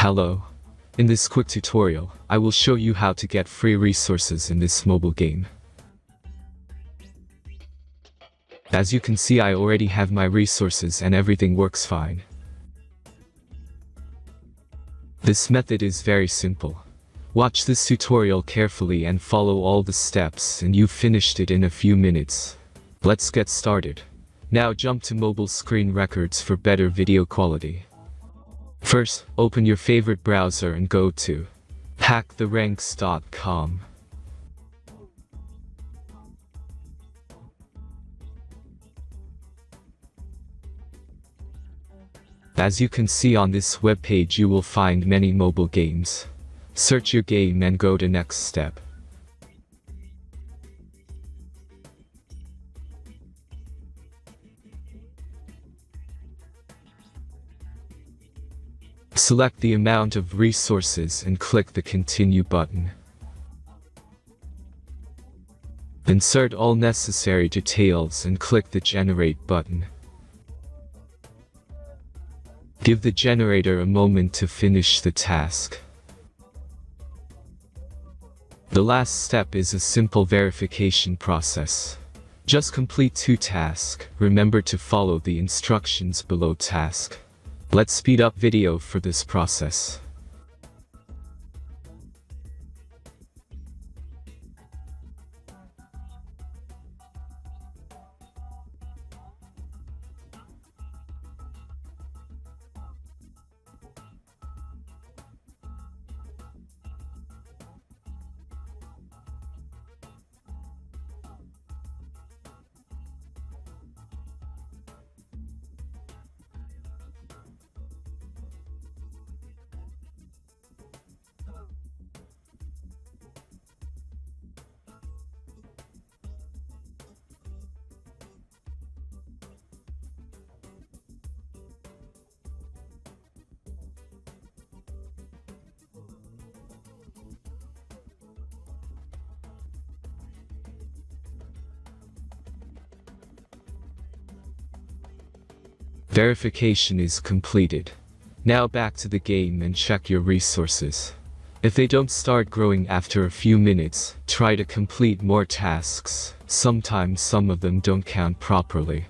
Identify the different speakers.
Speaker 1: Hello. In this quick tutorial, I will show you how to get free resources in this mobile game. As you can see, I already have my resources and everything works fine. This method is very simple. Watch this tutorial carefully and follow all the steps and you've finished it in a few minutes. Let's get started. Now jump to mobile screen records for better video quality. First, open your favorite browser and go to hacktheranks.com. As you can see on this web page, you will find many mobile games. Search your game and go to next step. Select the amount of resources and click the Continue button. Insert all necessary details and click the Generate button. Give the generator a moment to finish the task. The last step is a simple verification process. Just complete 2 tasks. Remember to follow the instructions below task. Let's speed up video for this process. Verification is completed. Now back to the game and check your resources. If they don't start growing after a few minutes, try to complete more tasks. Sometimes some of them don't count properly.